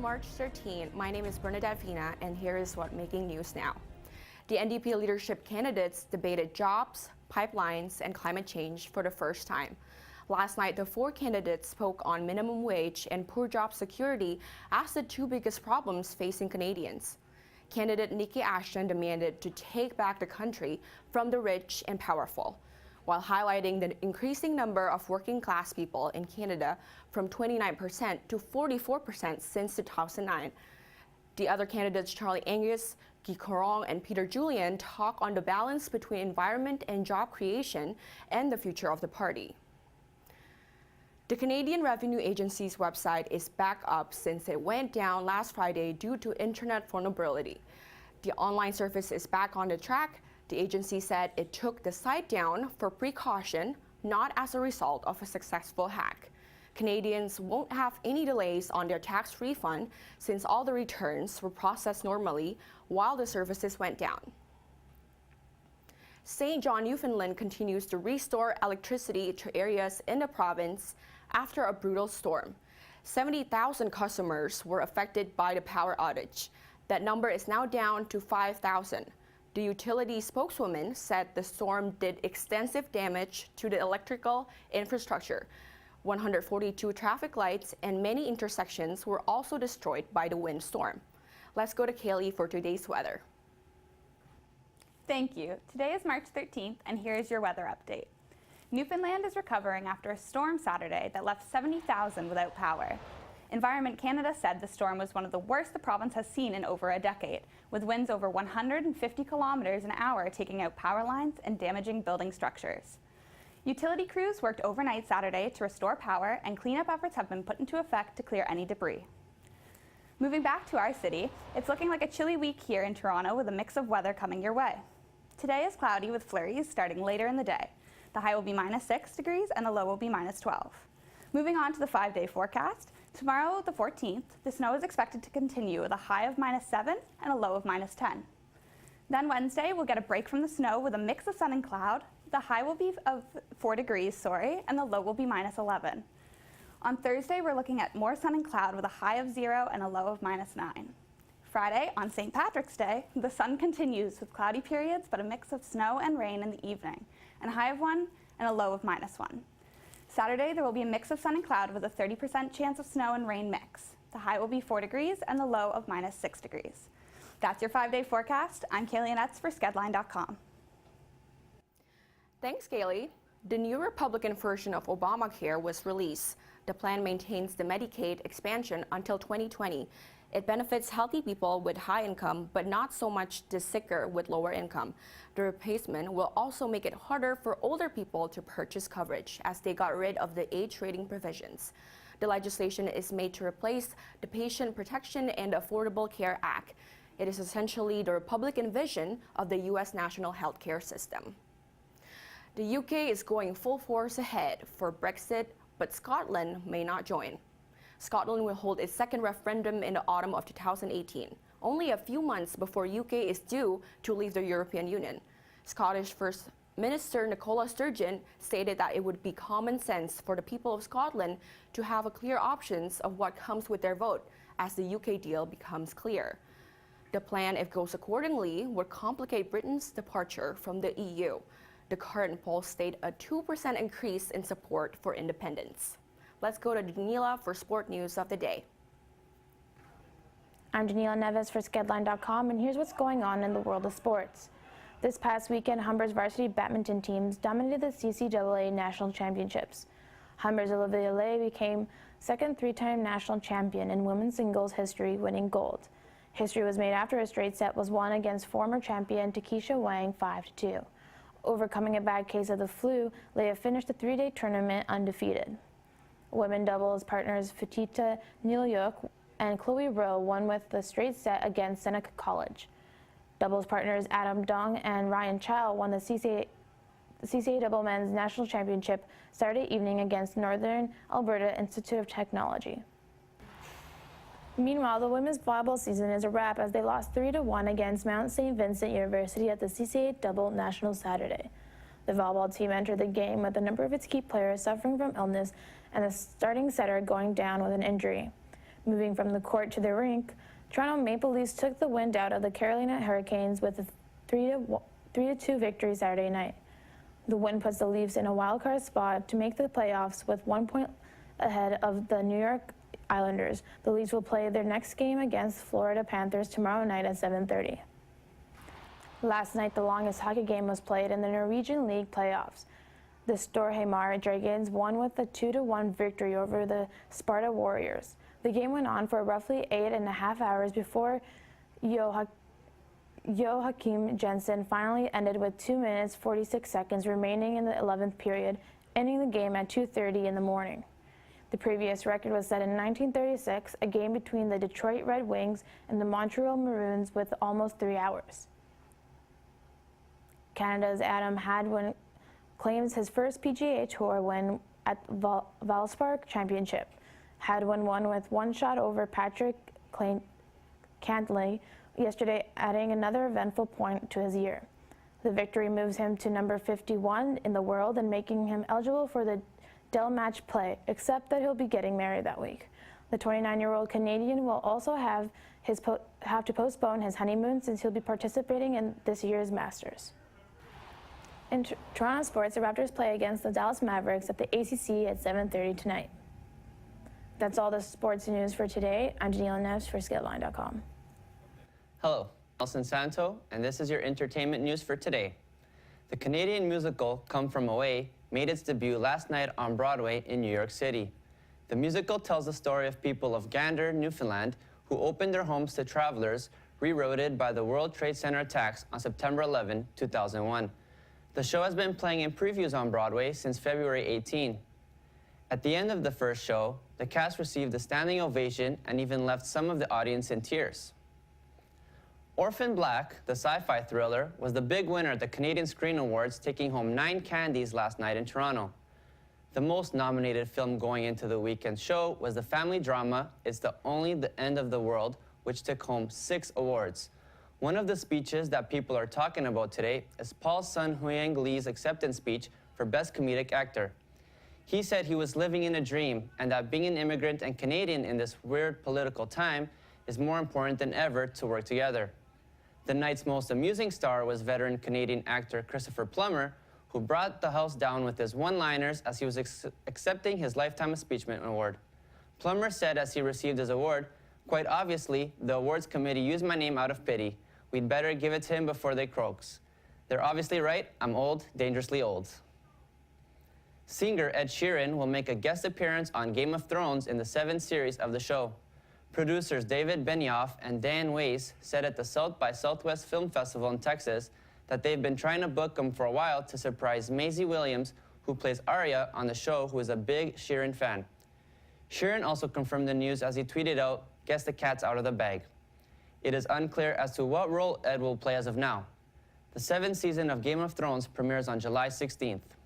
March 13. My name is Bernadette Vina, and here is what's making news now. The NDP leadership candidates debated jobs, pipelines, and climate change for the first time. Last night, the four candidates spoke on minimum wage and poor job security as the two biggest problems facing Canadians. Candidate Nikki Ashton demanded to take back the country from the rich and powerful, while highlighting the increasing number of working-class people in Canada from 29% to 44% since 2009. The other candidates, Charlie Angus, Guy Corong, and Peter Julian, talk on the balance between environment and job creation and the future of the party. The Canadian Revenue Agency's website is back up since it went down last Friday due to internet vulnerability. The online service is back on the track. The agency said it took the site down for precaution, not as a result of a successful hack. Canadians won't have any delays on their tax refund since all the returns were processed normally while the services went down. St. John, Newfoundland continues to restore electricity to areas in the province after a brutal storm. 70,000 customers were affected by the power outage. That number is now down to 5,000. The utility spokeswoman said the storm did extensive damage to the electrical infrastructure. 142 traffic lights and many intersections were also destroyed by the windstorm. Let's go to Kaylee for today's weather. Thank you. Today is March 13th, and here is your weather update. Newfoundland is recovering after a storm Saturday that left 70,000 without power. Environment Canada said the storm was one of the worst the province has seen in over a decade, with winds over 150 kilometers an hour taking out power lines and damaging building structures. Utility crews worked overnight Saturday to restore power, and cleanup efforts have been put into effect to clear any debris. Moving back to our city, it's looking like a chilly week here in Toronto with a mix of weather coming your way. Today is cloudy with flurries starting later in the day. The high will be -6 degrees and the low will be -12. Moving on to the 5-day forecast, tomorrow the 14th, the snow is expected to continue with a high of -7 and a low of -10. Then Wednesday, we'll get a break from the snow with a mix of sun and cloud. The high will be of 4 degrees, and the low will be -11. On Thursday, we're looking at more sun and cloud with a high of 0 and a low of -9. Friday, on St. Patrick's Day, the sun continues with cloudy periods but a mix of snow and rain in the evening, and a high of 1 and a low of -1. Saturday, there will be a mix of sun and cloud with a 30% chance of snow and rain mix. The high will be 4 degrees and the low of -6 degrees. That's your 5-day forecast. I'm Kaylee Netz for skedline.com. Thanks, Kaylee. The new Republican version of Obamacare was released. The plan maintains the Medicaid expansion until 2020. It benefits healthy people with high income, but not so much the sicker with lower income. The replacement will also make it harder for older people to purchase coverage, as they got rid of the age rating provisions. The legislation is made to replace the Patient Protection and Affordable Care Act. It is essentially the Republican vision of the U.S. national health care system. The UK is going full force ahead for Brexit, but Scotland may not join. Scotland will hold its second referendum in the autumn of 2018, only a few months before UK is due to leave the European Union. Scottish First Minister Nicola Sturgeon stated that it would be common sense for the people of Scotland to have a clear options of what comes with their vote as the UK deal becomes clear. The plan, if goes accordingly, would complicate Britain's departure from the EU. The current polls state a 2% increase in support for independence. Let's go to Daniela for sport news of the day. I'm Daniela Neves for skedline.com, and here's what's going on in the world of sports. This past weekend, Humber's varsity badminton teams dominated the CCAA National Championships. Humber's Olivia Lay became second three-time national champion in women's singles history, winning gold. History was made after a straight set was won against former champion Takesha Wang 5-2. Overcoming a bad case of the flu, Leah finished the three-day tournament undefeated. Women doubles partners Fatita Nilyuk and Chloe Rowe won with the straight set against Seneca College. Doubles partners Adam Dong and Ryan Chow won the CCA Double Men's National Championship Saturday evening against Northern Alberta Institute of Technology. Meanwhile, the women's volleyball season is a wrap as they lost 3-1 against Mount St. Vincent University at the CCA Double National Saturday. The volleyball team entered the game with a number of its key players suffering from illness and the starting setter going down with an injury. Moving from the court to the rink, Toronto Maple Leafs took the wind out of the Carolina Hurricanes with a 3-2 victory Saturday night. The win puts the Leafs in a wildcard spot to make the playoffs with 1 point ahead of the New York Islanders. The Leafs will play their next game against Florida Panthers tomorrow night at 7:30. Last night, the longest hockey game was played in the Norwegian League playoffs. The Storhamar Dragons won with a 2-1 victory over the Sparta Warriors. The game went on for roughly 8.5 hours before Joachim Jensen finally ended with 2 minutes 46 seconds remaining in the 11th period, ending the game at 2:30 in the morning. The previous record was set in 1936, a game between the Detroit Red Wings and the Montreal Maroons with almost 3 hours. Canada's Adam Hadwin claims his first PGA Tour win at Valspar Championship. Hadwin won with one shot over Patrick Cantlay yesterday, adding another eventful point to his year. The victory moves him to number 51 in the world and making him eligible for the Dell Match play, except that he'll be getting married that week. The 29-year-old Canadian will also have to postpone his honeymoon since he'll be participating in this year's Masters. In Toronto sports, the Raptors play against the Dallas Mavericks at the ACC at 7:30 tonight. That's all the sports news for today. I'm Janelle Neves for skedline.com. Hello, Nelson Santo, and this is your entertainment news for today. The Canadian musical Come From Away made its debut last night on Broadway in New York City. The musical tells the story of people of Gander, Newfoundland, who opened their homes to travelers rerouted by the World Trade Center attacks on September 11, 2001. The show has been playing in previews on Broadway since February 18. At the end of the first show, the cast received a standing ovation and even left some of the audience in tears. Orphan Black, the sci-fi thriller, was the big winner at the Canadian Screen Awards, taking home 9 candies last night in Toronto. The most nominated film going into the weekend show was the family drama It's Only the End of the World, which took home 6 awards. One of the speeches that people are talking about today is Paul Sun-Hyung Lee's acceptance speech for Best Comedic Actor. He said he was living in a dream and that being an immigrant and Canadian in this weird political time is more important than ever to work together. The night's most amusing star was veteran Canadian actor Christopher Plummer, who brought the house down with his one-liners as he was accepting his Lifetime Impeachment Award. Plummer said as he received his award, "Quite obviously, the awards committee used my name out of pity. We'd better give it to him before they croaks. They're obviously right. I'm old, dangerously old." Singer Ed Sheeran will make a guest appearance on Game of Thrones in the 7th series of the show. Producers David Benioff and Dan Weiss said at the South by Southwest Film Festival in Texas that they've been trying to book him for a while to surprise Maisie Williams, who plays Arya on the show, who is a big Sheeran fan. Sheeran also confirmed the news as he tweeted out, "Guess the cat's out of the bag." It is unclear as to what role Ed will play as of now. The 7th season of Game of Thrones premieres on July 16th.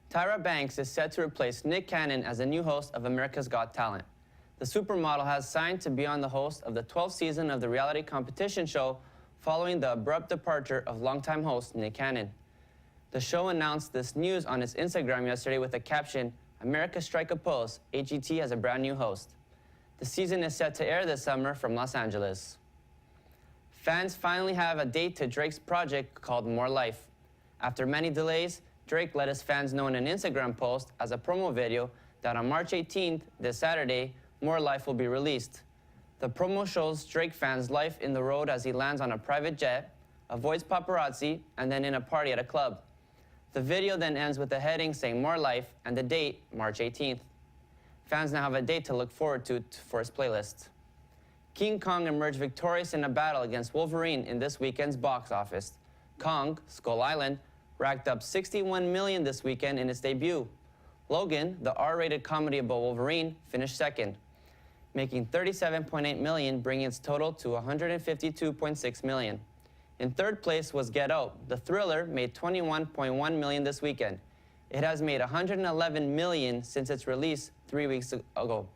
Tyra Banks is set to replace Nick Cannon as the new host of America's Got Talent. The supermodel has signed to be on the host of the 12th season of the reality competition show following the abrupt departure of longtime host Nick Cannon. The show announced this news on its Instagram yesterday with the caption, "America Strike a Pose, AGT has a brand new host." The season is set to air this summer from Los Angeles. Fans finally have a date to Drake's project called More Life. After many delays, Drake let his fans know in an Instagram post as a promo video that on March 18th, this Saturday, More Life will be released. The promo shows Drake fans' life in the road as he lands on a private jet, avoids paparazzi, and then in a party at a club. The video then ends with a heading saying More Life and the date, March 18th. Fans now have a date to look forward to for his playlist. King Kong emerged victorious in a battle against Wolverine in this weekend's box office. Kong, Skull Island, racked up $61 million this weekend in its debut. Logan, the R-rated comedy about Wolverine, finished second, making $37.8 million, bringing its total to $152.6 million. In third place was Get Out. The thriller made $21.1 million this weekend. It has made $111 million since its release 3 weeks ago.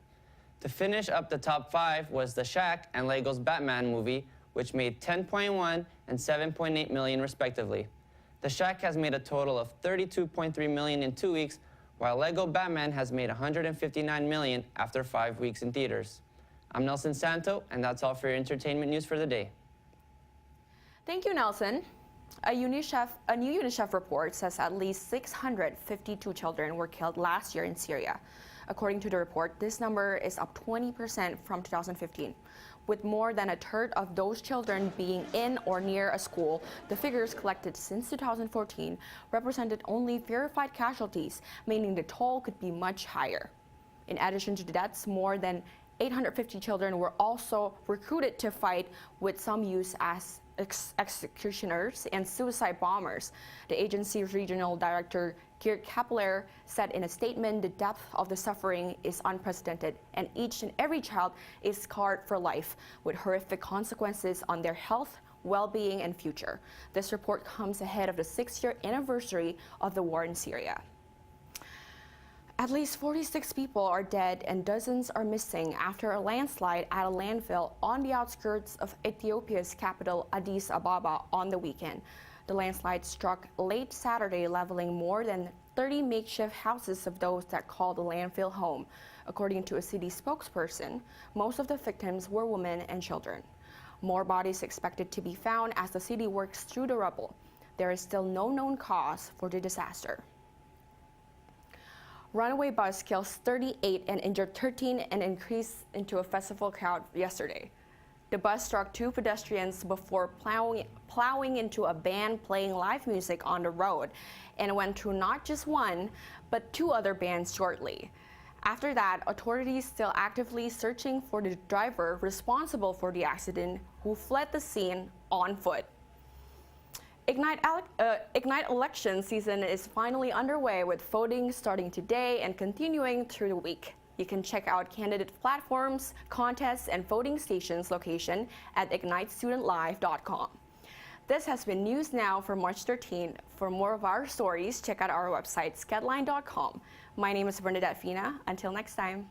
To finish up the top 5 was The Shack and Lego's Batman movie, which made $10.1 and $7.8 million respectively. The Shack has made a total of $32.3 million in 2 weeks, while Lego Batman has made $159 million after 5 weeks in theaters. I'm Nelson Santo, and that's all for your entertainment news for the day. Thank you, Nelson. A new UNICEF report says at least 652 children were killed last year in Syria. According to the report, this number is up 20% from 2015. With more than a third of those children being in or near a school, the figures collected since 2014 represented only verified casualties, meaning the toll could be much higher. In addition to the deaths, more than 850 children were also recruited to fight, with some used as executioners and suicide bombers. The agency's regional director, Geert Kapeler, said in a statement, the depth of the suffering is unprecedented, and each and every child is scarred for life, with horrific consequences on their health, well-being, and future. This report comes ahead of the 6-year anniversary of the war in Syria. At least 46 people are dead and dozens are missing after a landslide at a landfill on the outskirts of Ethiopia's capital, Addis Ababa, on the weekend. The landslide struck late Saturday, leveling more than 30 makeshift houses of those that call the landfill home. According to a city spokesperson, most of the victims were women and children. More bodies expected to be found as the city works through the rubble. There is still no known cause for the disaster. Runaway bus kills 38 and injured 13 and increased into a festival crowd yesterday. The bus struck 2 pedestrians before plowing into a band playing live music on the road and went through not just one, but 2 other bands shortly. After that, authorities still actively searching for the driver responsible for the accident, who fled the scene on foot. Ignite election season is finally underway, with voting starting today and continuing through the week. You can check out candidate platforms, contests, and voting stations location at skedline.com. This has been News Now for March 13th. For more of our stories, check out our website, skedline.com. My name is Bernadette Fina. Until next time.